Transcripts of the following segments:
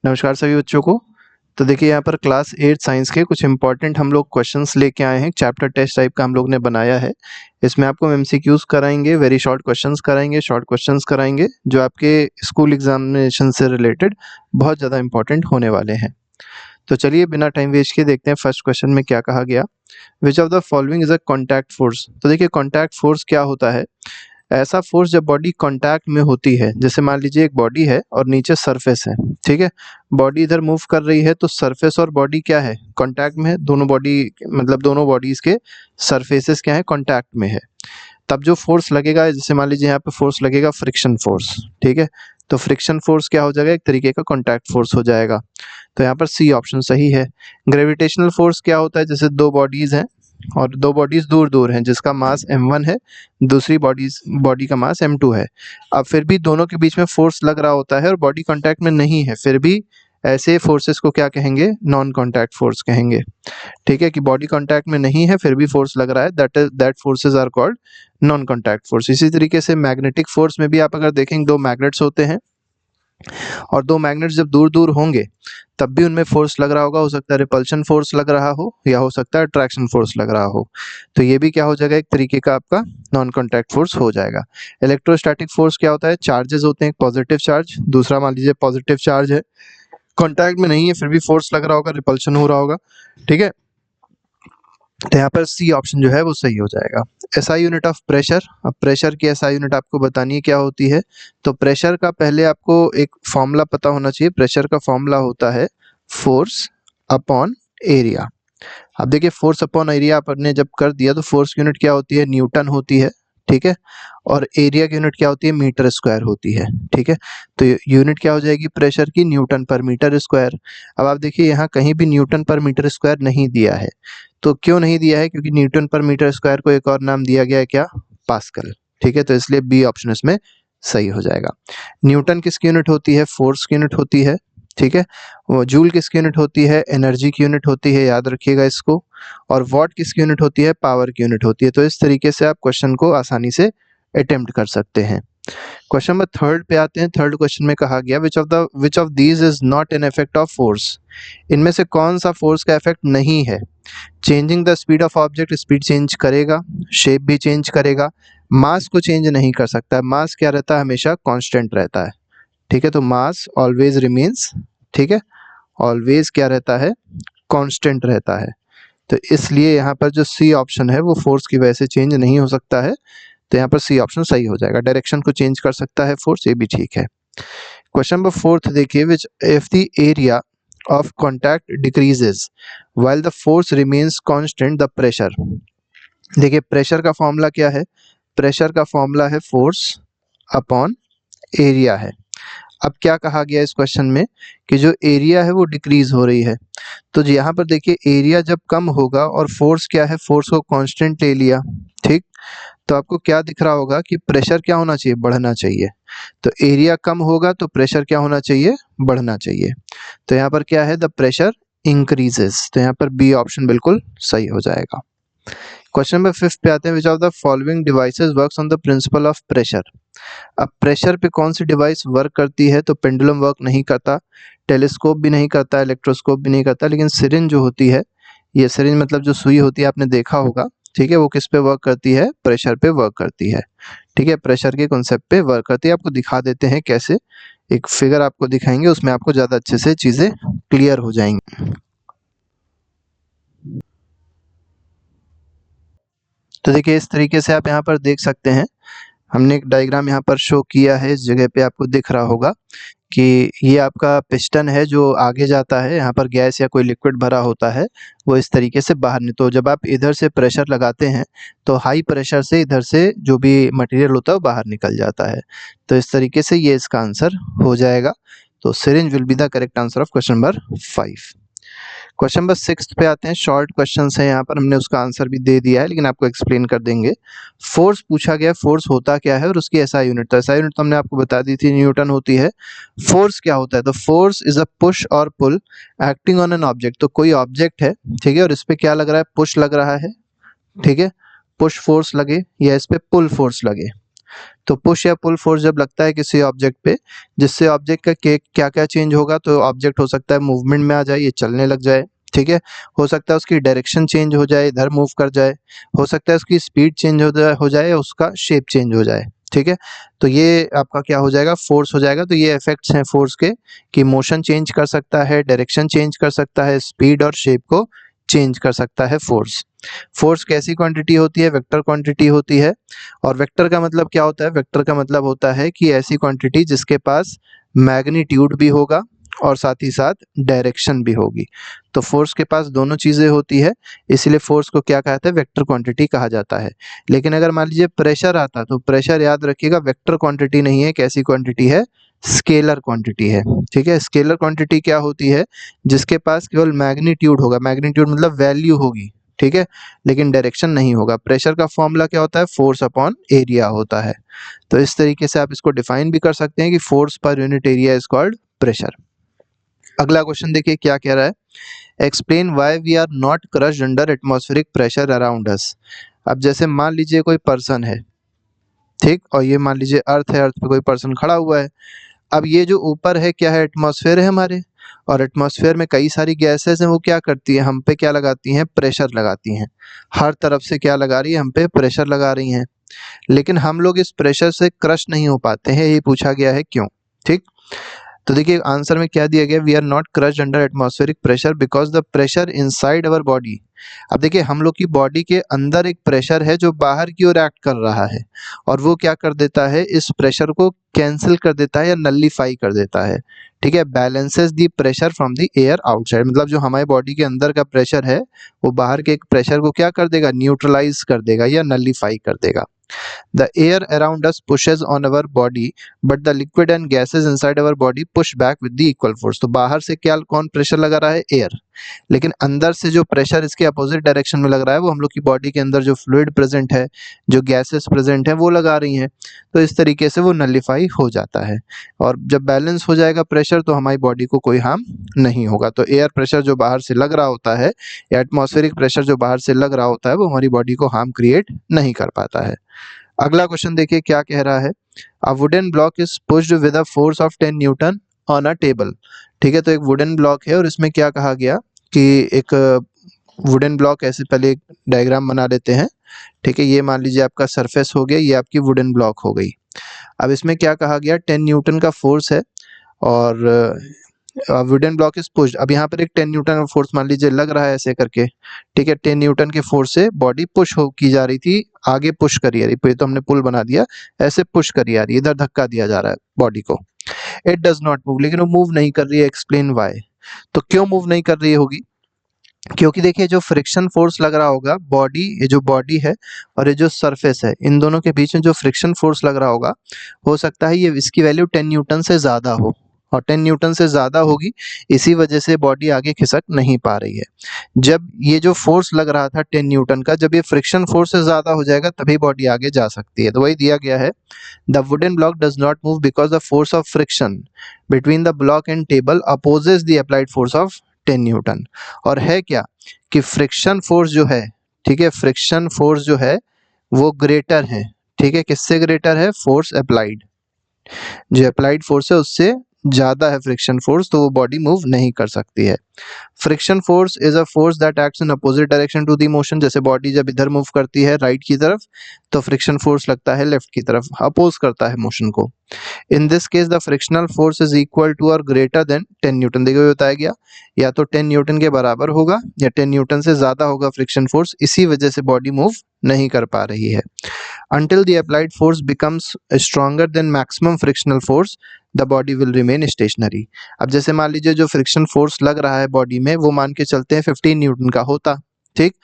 नमस्कार सभी बच्चों को। तो देखिए यहाँ पर क्लास 8 साइंस के कुछ इंपॉर्टेंट हम लोग क्वेश्चंस लेके आए हैं। चैप्टर टेस्ट टाइप का हम लोग ने बनाया है। इसमें आपको एमसीक्यूज कराएंगे, वेरी शॉर्ट क्वेश्चंस कराएंगे, शॉर्ट क्वेश्चंस कराएंगे जो आपके स्कूल एग्जामिनेशन से रिलेटेड बहुत ज़्यादा इंपॉर्टेंट होने वाले हैं। तो चलिए बिना टाइम वेस्ट किए देखते हैं फर्स्ट क्वेश्चन में क्या कहा गया। Which of the following is a contact force. तो देखिए कॉन्टैक्ट फोर्स क्या होता है। ऐसा फोर्स जब बॉडी कांटेक्ट में होती है, जैसे मान लीजिए एक बॉडी है और नीचे सरफेस है, ठीक है। बॉडी इधर मूव कर रही है तो सरफेस और बॉडी क्या है, कांटेक्ट में है। दोनों बॉडी मतलब दोनों बॉडीज के सरफेसेस क्या है, कांटेक्ट में है। तब जो फोर्स लगेगा, जैसे मान लीजिए यहाँ पे फोर्स लगेगा फ्रिक्शन फोर्स, ठीक है। तो फ्रिक्शन फोर्स क्या हो जाएगा, एक तरीके का कांटेक्ट फोर्स हो जाएगा। तो यहाँ पर सी ऑप्शन सही है। ग्रेविटेशनल फोर्स क्या होता है, जैसे दो बॉडीज हैं और दो बॉडीज दूर दूर हैं, जिसका मास m1 है, दूसरी बॉडी का मास m2 है। अब फिर भी दोनों के बीच में फोर्स लग रहा होता है और बॉडी कांटेक्ट में नहीं है, फिर भी ऐसे फोर्सेस को क्या कहेंगे, नॉन कांटेक्ट फोर्स कहेंगे। ठीक है, कि बॉडी कांटेक्ट में नहीं है फिर भी फोर्स लग रहा है, that forces are called non contact force. इसी तरीके से मैग्नेटिक फोर्स में भी आप अगर देखेंगे, दो मैग्नेट्स होते हैं और दो मैग्नेट्स जब दूर दूर होंगे तब भी उनमें फोर्स लग रहा होगा। हो सकता है रिपल्शन फोर्स लग रहा हो या हो सकता है अट्रैक्शन फोर्स लग रहा हो। तो ये भी क्या हो जाएगा, एक तरीके का आपका नॉन कांटेक्ट फोर्स हो जाएगा। इलेक्ट्रोस्टैटिक फोर्स क्या होता है, चार्जेस होते हैं, पॉजिटिव चार्ज, दूसरा मान लीजिए पॉजिटिव चार्ज है, कांटेक्ट में नहीं है फिर भी फोर्स लग रहा होगा, रिपल्शन हो रहा होगा, ठीक है। तो यहाँ पर सी ऑप्शन जो है वो सही हो जाएगा। SI unit of pressure. अब प्रेशर की एसआई यूनिट आपको बतानी है क्या होती है। तो प्रेशर का पहले आपको एक फॉर्मूला पता होना चाहिए। प्रेशर का फॉर्मूला होता है फोर्स अपॉन एरिया। अब देखिए फोर्स अपॉन एरिया आपने जब कर दिया तो फोर्स की यूनिट क्या होती है, न्यूटन होती है, ठीक है। और एरिया की यूनिट क्या होती है, मीटर स्क्वायर होती है, ठीक है। तो यूनिट क्या हो जाएगी प्रेशर की, न्यूटन पर मीटर स्क्वायर। अब आप देखिए यहाँ कहीं भी न्यूटन पर मीटर स्क्वायर नहीं दिया है। तो क्यों नहीं दिया है, क्योंकि न्यूटन पर मीटर स्क्वायर को एक और नाम दिया गया है क्या, पास्कल, ठीक है। तो इसलिए बी ऑप्शन इसमें सही हो जाएगा। न्यूटन किसकी यूनिट होती है, फोर्स की यूनिट होती है, ठीक है। वो जूल किसकी यूनिट होती है, एनर्जी की यूनिट होती है, याद रखिएगा इसको। और वॉट किसकी यूनिट होती है, पावर की यूनिट होती है। तो इस तरीके से आप क्वेश्चन को आसानी से अटेम्प्ट कर सकते हैं। क्वेश्चन नंबर थर्ड पे आते हैं। थर्ड क्वेश्चन में कहा गया which of these is not an effect of force. इनमें से कौन सा फोर्स का इफेक्ट नहीं है। Changing the speed of object, speed change करेगा, शेप भी चेंज करेगा, मास को चेंज नहीं कर सकता। मास क्या रहता है, हमेशा कांस्टेंट रहता है, ठीक है। तो मास ऑलवेज रिमेन्स, ठीक है, ऑलवेज क्या रहता है, कांस्टेंट रहता है। तो इसलिए यहाँ पर जो सी ऑप्शन है वो फोर्स की वजह से चेंज नहीं हो सकता है। तो यहाँ पर सी ऑप्शन सही हो जाएगा। डायरेक्शन को चेंज कर सकता है फोर्स, ये भी ठीक है। क्वेश्चन नंबर फोर्थ देखिए, which if the area of contact decreases while the force remains constant the pressure. देखिए प्रेशर का फॉर्मूला क्या है, प्रेशर का फॉर्मूला है फोर्स अपॉन एरिया है। अब क्या कहा गया इस क्वेश्चन में कि जो एरिया है वो डिक्रीज हो रही है। तो यहाँ पर देखिए एरिया जब कम होगा और फोर्स क्या है, फोर्स को कांस्टेंट ले लिया, ठीक। तो आपको क्या दिख रहा होगा कि प्रेशर क्या होना चाहिए, बढ़ना चाहिए। तो एरिया कम होगा तो प्रेशर क्या होना चाहिए, बढ़ना चाहिए। तो यहाँ पर क्या है, द प्रेशर इंक्रीजेस। तो यहाँ पर बी ऑप्शन बिल्कुल सही हो जाएगा। क्वेश्चन नंबर फिफ्थ पे आते हैं। Which of the following devices works on the principle of pressure. अब प्रेशर पे कौन सी डिवाइस वर्क करती है, तो पेंडुलम वर्क नहीं करता, टेलीस्कोप भी नहीं करता, इलेक्ट्रोस्कोप भी नहीं करता, लेकिन सिरिंज जो होती है, ये सिरिंज मतलब जो सुई होती है आपने देखा होगा, ठीक है, वो किस पे वर्क करती है, प्रेशर पे वर्क करती है, ठीक है। प्रेशर के कॉन्सेप्ट पे वर्क करती है। आपको दिखा देते हैं कैसे, एक फिगर आपको दिखाएंगे, उसमें आपको ज्यादा अच्छे से चीजें क्लियर हो जाएंगी। तो देखिए इस तरीके से आप यहाँ पर देख सकते हैं, हमने एक डायग्राम यहाँ पर शो किया है। इस जगह पे आपको दिख रहा होगा कि ये आपका पिस्टन है जो आगे जाता है, यहाँ पर गैस या कोई लिक्विड भरा होता है, वो इस तरीके से बाहर नहीं। तो जब आप इधर से प्रेशर लगाते हैं तो हाई प्रेशर से इधर से जो भी मटेरियल होता है वो बाहर निकल जाता है। तो इस तरीके से ये इसका आंसर हो जाएगा। तो syringe will be the correct answer of question number 5। Question number 6 पे आते हैं। शॉर्ट क्वेश्चंस हैं, यहाँ पर हमने उसका आंसर भी दे दिया है लेकिन आपको एक्सप्लेन कर देंगे। फोर्स पूछा गया, फोर्स होता क्या है और उसकी एसआई यूनिट। तो एसआई यूनिट तो हमने आपको बता दी थी, न्यूटन होती है। फोर्स क्या होता है, तो फोर्स इज अ पुश और पुल एक्टिंग ऑन एन ऑब्जेक्ट। तो कोई ऑब्जेक्ट है, ठीक है, और इस पे क्या लग रहा है, पुश लग रहा है, ठीक है, पुश फोर्स लगे या इस पे पुल फोर्स लगे, तो पुश या पुल फोर्स जब लगता है किसी ऑब्जेक्ट पे, जिससे ऑब्जेक्ट का क्या क्या चेंज होगा, तो ऑब्जेक्ट हो सकता है मूवमेंट में आ जाए, ये चलने लग जाए, ठीक है। हो सकता है उसकी डायरेक्शन चेंज हो जाए, इधर मूव कर जाए। हो सकता है उसकी स्पीड चेंज हो जाए, उसका शेप चेंज हो जाए, ठीक है। तो ये आपका क्या हो जाएगा, फोर्स हो जाएगा। तो ये इफेक्ट्स हैं फोर्स के, कि मोशन चेंज कर सकता है, डायरेक्शन चेंज कर सकता है, स्पीड और शेप को चेंज कर सकता है फोर्स। फोर्स कैसी क्वांटिटी होती है, वेक्टर क्वांटिटी होती है। और वेक्टर का मतलब क्या होता है, वेक्टर का मतलब होता है कि ऐसी क्वांटिटी जिसके पास मैग्नीट्यूड भी होगा और साथ ही साथ डायरेक्शन भी होगी। तो फोर्स के पास दोनों चीजें होती है, इसलिए फोर्स को क्या कहते हैं, वेक्टर क्वांटिटी कहा जाता है। लेकिन अगर मान लीजिए प्रेशर आता, तो प्रेशर याद रखिएगा वेक्टर क्वांटिटी नहीं है, कैसी क्वांटिटी है, स्केलर क्वांटिटी है, ठीक है। स्केलर क्वांटिटी क्या होती है, जिसके पास केवल मैग्नीट्यूड होगा, मैग्नीट्यूड मतलब वैल्यू होगी, ठीक है, लेकिन डायरेक्शन नहीं होगा। प्रेशर का फॉर्मूला क्या होता है, फोर्स अपॉन एरिया होता है। तो इस तरीके से आप इसको डिफाइन भी कर सकते हैं कि फोर्स पर unit area is called pressure. अगला क्वेश्चन देखिए क्या कह रहा है, explain why we are not crushed under atmospheric pressure around us. अब जैसे मान लीजिए कोई पर्सन है, ठीक, और ये मान लीजिए अर्थ है, अर्थ पे कोई पर्सन खड़ा हुआ है। अब ये जो ऊपर है क्या है, एटमॉस्फेयर है हमारे, और एटमॉस्फेयर में कई सारी गैसेस हैं, वो क्या करती है, हम पे क्या लगाती हैं, प्रेशर लगाती हैं। हर तरफ से क्या लगा रही है, हम पे प्रेशर लगा रही हैं। लेकिन हम लोग इस प्रेशर से क्रश नहीं हो पाते हैं, ये पूछा गया है क्यों, ठीक। तो देखिए आंसर में क्या दिया गया, we are not crushed under atmospheric pressure because the pressure inside our body. अब देखिए हम लोग की बॉडी के अंदर एक प्रेशर है जो बाहर की ओर एक्ट कर रहा है, और वो क्या कर देता है, इस प्रेशर को कैंसिल कर देता है या नल्लीफाई कर देता है, ठीक है। Balances the pressure from the air outside, मतलब जो हमारे बॉडी के अंदर का प्रेशर है, वो बाहर के एक प्रेशर को क्या कर देगा, न्यूट्रलाइज कर देगा या नल्लीफाई कर देगा। The air around us pushes on our body, but the liquid and gases inside our body push back with the equal force. तो बाहर से क्या कौन प्रेशर लगा रहा है, एयर, लेकिन अंदर से जो प्रेशर इसके अपोजिट डायरेक्शन में लग रहा है, वो हम लोग की बॉडी के अंदर जो फ्लूइड प्रेजेंट है, जो गैसेस प्रेजेंट है, वो लगा रही हैं। तो इस तरीके से वो नलिफाई हो जाता है, और जब बैलेंस हो जाएगा प्रेशर, तो हमारी बॉडी को कोई हार्म नहीं होगा। तो एयर प्रेशर जो बाहर से लग रहा होता है, या एटमॉस्फेरिक प्रेशर जो बाहर से लग रहा होता है, वो हमारी बॉडी को हार्म क्रिएट नहीं कर पाता है। अगला क्वेश्चन देखिए क्या कह रहा है, a wooden block is pushed with a force of 10 Newton on a table, ठीक है। तो एक वुडन ब्लॉक है, और इसमें क्या कहा गया कि एक वुडन ब्लॉक, ऐसे पहले एक डायग्राम बना लेते हैं, ठीक है। ये मान लीजिए आपका सरफेस हो गया, ये आपकी वुडन ब्लॉक हो गई। अब इसमें क्या कहा गया, 10 न्यूटन का फोर्स है, और वुडन ब्लॉक इज पुश्ड। अब यहाँ पर एक 10 न्यूटन का फोर्स मान लीजिए लग रहा है ऐसे करके, ठीक है। 10 न्यूटन के फोर्स से बॉडी पुश हो की जा रही थी, आगे पुश करी जा रही, तो हमने पुल बना दिया, ऐसे पुश करी जा रही है, इधर धक्का दिया जा रहा है बॉडी को। इट डज नॉट मूव, लेकिन वो मूव नहीं कर रही है, एक्सप्लेन व्हाई। तो क्यों मूव नहीं कर रही होगी, क्योंकि देखिए जो फ्रिक्शन फोर्स लग रहा होगा बॉडी, ये जो बॉडी है और ये जो सरफेस है, इन दोनों के बीच में जो फ्रिक्शन फोर्स लग रहा होगा, हो सकता है ये इसकी वैल्यू 10 न्यूटन से ज़्यादा हो, और 10 न्यूटन से ज़्यादा होगी, इसी वजह से बॉडी आगे खिसक नहीं पा रही है। जब ये जो फोर्स लग रहा था 10 न्यूटन का, जब ये फ्रिक्शन फोर्स से ज़्यादा हो जाएगा, तभी बॉडी आगे जा सकती है। तो वही दिया गया है, the wooden block does not move because the force of friction between the block and table opposes the applied force of 10 Newton. और है क्या कि फ्रिक्शन फोर्स जो है, ठीक है, फ्रिक्शन फोर्स जो है वो ग्रेटर है, ठीक है। किससे ग्रेटर है, फोर्स अप्लाइड, जो अप्लाइड फोर्स है उससे ज्यादा है फ्रिक्शन फोर्स, तो वो बॉडी मूव नहीं कर सकती है। Friction force is a force that acts in opposite direction to the motion. जैसे बॉडी जब इधर मूव करती है राइट की तरफ, तो फ्रिक्शन फोर्स लगता है लेफ्ट की तरफ, अपोज करता है मोशन को। In this case the frictional force is equal to और ग्रेटर देन 10 न्यूटन। देखिए बताया गया, या तो 10 न्यूटन के बराबर होगा या 10 न्यूटन से ज्यादा होगा फ्रिक्शन फोर्स, इसी वजह से बॉडी मूव नहीं कर पा रही है। Until the applied force becomes stronger than maximum frictional force, the body will remain stationary. अब जैसे मान लीजिए जो फ्रिक्शन फोर्स लग रहा है बॉडी में, वो मान के चलते हैं 15 न्यूटन का होता, ठीक।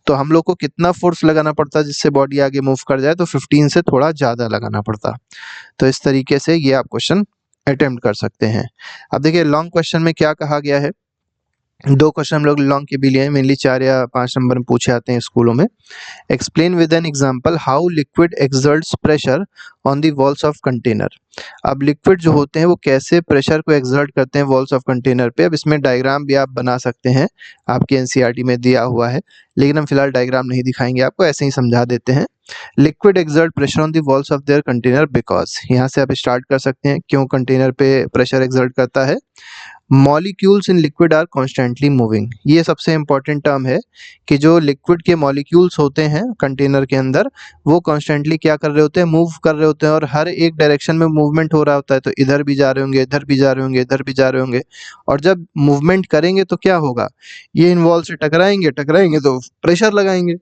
तो हम लोग को कितना फोर्स लगाना पड़ता जिससे बॉडी आगे मूव कर जाए, तो 15 से थोड़ा ज्यादा लगाना पड़ता। तो इस तरीके से ये आप क्वेश्चन अटेम्प्ट कर सकते हैं। अब देखिए लॉन्ग क्वेश्चन में क्या कहा गया है, दो क्वेश्चन हम लोग लॉन्ग के भी लिए हैं, मेनली 4 या 5 नंबर में पूछे आते हैं स्कूलों में। Explain with an example how liquid exerts pressure on the walls of container. अब लिक्विड जो होते हैं वो कैसे प्रेशर को एक्सर्ट करते हैं वॉल्स ऑफ कंटेनर पे। अब इसमें डायग्राम भी आप बना सकते हैं, आपके एनसीईआरटी में दिया हुआ है, लेकिन हम फिलहाल डायग्राम नहीं दिखाएंगे आपको, ऐसे ही समझा देते हैं। Liquid exert pressure on the walls of their container because, यहाँ से आप स्टार्ट कर सकते हैं क्यों कंटेनर पे प्रेशर एक्सर्ट करता है। Molecules in liquid are constantly moving, ये सबसे इंपॉर्टेंट टर्म है कि जो लिक्विड के मॉलिक्यूल्स होते हैं कंटेनर के अंदर वो कॉन्स्टेंटली क्या कर रहे होते हैं, मूव कर रहे होते हैं, और हर एक डायरेक्शन में मूवमेंट हो रहा होता है। तो इधर भी जा रहे होंगे, इधर भी जा रहे होंगे, इधर भी जा रहे होंगे, और जब मूवमेंट करेंगे तो क्या होगा, ये इन वॉल से टकराएंगे तो प्रेशर लगाएंगे।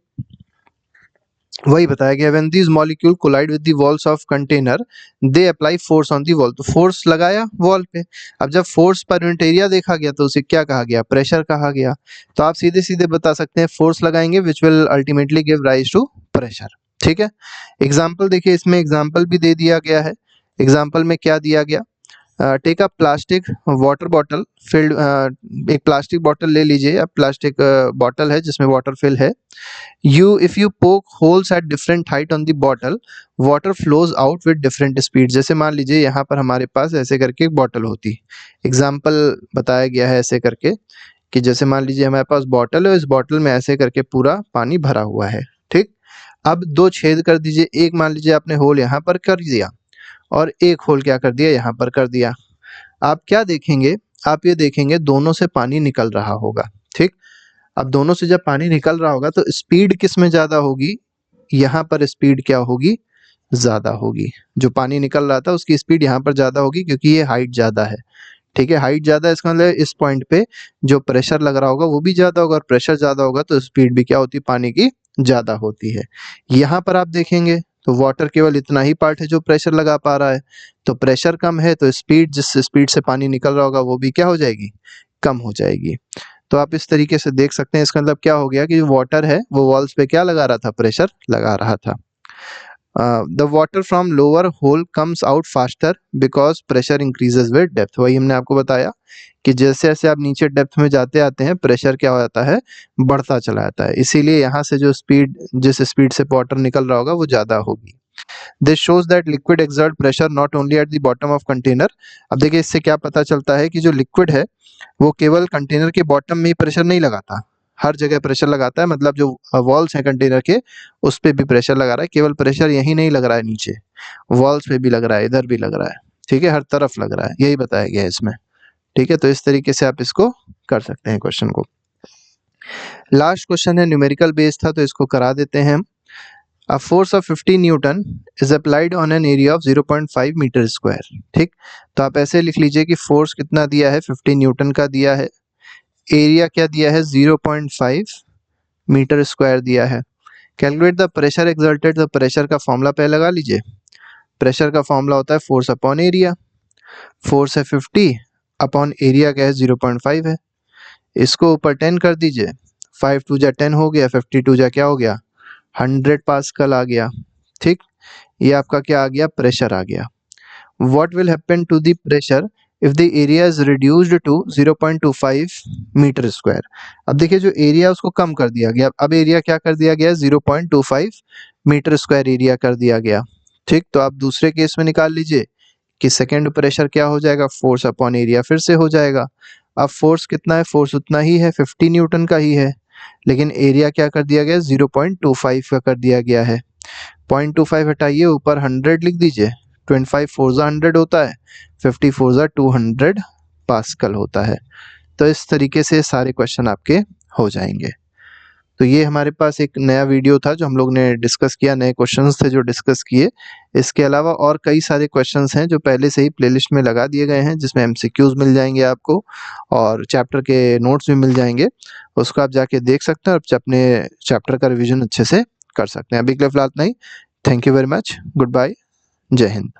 वही बताया गया, when these molecule collide with the walls of container they apply force on the wall, तो फोर्स लगाया वॉल पे। अब जब फोर्स पर यूनिट एरिया देखा गया तो उसे क्या कहा गया, प्रेशर कहा गया। तो आप सीधे सीधे बता सकते हैं फोर्स लगाएंगे which will ultimately give rise to pressure. ठीक है, एग्जाम्पल देखिए, इसमें एग्जाम्पल भी दे दिया गया है। एग्जाम्पल में क्या दिया गया, take a plastic water bottle filled, एक प्लास्टिक बॉटल ले लीजिए, अब प्लास्टिक बॉटल है जिसमें वाटर फिल है। If you poke holes at different height on the bottle, water flows out with different speed. जैसे मान लीजिए यहाँ पर हमारे पास ऐसे करके एक बॉटल होती, एग्जाम्पल बताया गया है ऐसे करके कि जैसे मान लीजिए हमारे पास बॉटल है, इस बॉटल में ऐसे करके पूरा पानी भरा हुआ है। ठीक, अब दो छेद कर दीजिए, एक मान लीजिए आपने होल यहाँ पर कर दिया और एक होल क्या कर दिया, यहाँ पर कर दिया। आप क्या देखेंगे, आप ये देखेंगे दोनों से पानी निकल रहा होगा। ठीक, अब दोनों से जब पानी निकल रहा होगा तो स्पीड किस में ज्यादा होगी, यहाँ पर स्पीड क्या होगी, ज्यादा होगी। जो पानी निकल रहा था उसकी स्पीड यहाँ पर ज्यादा होगी क्योंकि ये हाइट ज्यादा है। ठीक है, हाइट ज्यादा है, इसका मतलब इस पॉइंट पे जो प्रेशर लग रहा होगा वो भी ज्यादा होगा, और प्रेशर ज्यादा होगा तो स्पीड भी क्या होती है, पानी की ज्यादा होती है। यहाँ पर आप देखेंगे तो वाटर केवल इतना ही पार्ट है जो प्रेशर लगा पा रहा है, तो प्रेशर कम है तो स्पीड, जिस स्पीड से पानी निकल रहा होगा वो भी क्या हो जाएगी, कम हो जाएगी। तो आप इस तरीके से देख सकते हैं, इसका मतलब क्या हो गया कि जो वाटर है वो वॉल्स पे क्या लगा रहा था, प्रेशर लगा रहा था। The water from lower hole comes out faster because pressure increases with depth. वही हमने आपको बताया कि जैसे जैसे आप नीचे डेप्थ में जाते आते हैं प्रेशर क्या हो जाता है, बढ़ता चला जाता है। इसीलिए यहाँ से जो स्पीड, जिस स्पीड से वाटर निकल रहा होगा वो ज्यादा होगी। This shows that liquid exert pressure not only at the bottom of container. अब देखिए इससे क्या पता चलता है कि जो लिक्विड है वो केवल कंटेनर के बॉटम में ही प्रेशर नहीं लगाता, हर जगह प्रेशर लगाता है। मतलब जो वॉल्स हैं कंटेनर के उस पे भी प्रेशर लगा रहा है, केवल प्रेशर यही नहीं लग रहा है, नीचे वॉल्स पे भी लग रहा है, इधर भी लग रहा है। ठीक है, हर तरफ लग रहा है, यही बताया गया है इसमें। ठीक है, तो इस तरीके से आप इसको कर सकते हैं क्वेश्चन को। लास्ट क्वेश्चन है, न्यूमेरिकल बेस था तो इसको करा देते हैं हम। A force of 50 newton is applied on an area of 0.5 metre square. ठीक, तो आप ऐसे लिख लीजिए कि फोर्स कितना दिया है, 50 न्यूटन का दिया है, एरिया क्या दिया है, 0.5 मीटर स्क्वायर दिया है। कैलकुलेट द प्रेशर एक्सर्टेड, तो प्रेशर का फॉर्मूला पहले लगा लीजिए। प्रेशर का फॉर्मूला होता है फोर्स अपॉन एरिया। फोर्स है 50 अपॉन एरिया क्या है, 0.5 है। इसको ऊपर 10 कर दीजिए, 5 2 जा 10 हो गया, 50 2 जा क्या हो गया, 100 पास्कल आ गया। ठीक, ये आपका क्या आ गया, प्रेशर आ गया। What will happen to the pressure if the area is reduced to 0.25 metre square. अब देखिए जो एरिया उसको कम कर दिया गया, अब एरिया क्या कर दिया गया, 0.25 मीटर स्क्वायर एरिया कर दिया गया। ठीक, तो आप दूसरे केस में निकाल लीजिए कि सेकेंड प्रेशर क्या हो जाएगा, फोर्स अपॉन एरिया फिर से हो जाएगा। अब फोर्स कितना है, फोर्स उतना ही है, 50 न्यूटन का ही है, लेकिन एरिया क्या कर दिया गया, 0.25 का कर दिया गया है। 0.25 हटाइए, ऊपर 100 लिख दीजिए, 25 4 100 होता है, 50 4 200 पास्कल होता है। तो इस तरीके से सारे क्वेश्चन आपके हो जाएंगे। तो ये हमारे पास एक नया वीडियो था जो हम लोग ने डिस्कस किया, नए क्वेश्चंस थे जो डिस्कस किए। इसके अलावा और कई सारे क्वेश्चंस हैं जो पहले से ही प्लेलिस्ट में लगा दिए गए हैं, जिसमें एमसीक्यूज मिल जाएंगे आपको और चैप्टर के नोट्स भी मिल जाएंगे। उसको आप जाके देख सकते हैं और अपने चैप्टर का रिविजन अच्छे से कर सकते हैं। अभी के लिए फिलहाल नहीं, thank you very much, good bye, जय हिंद।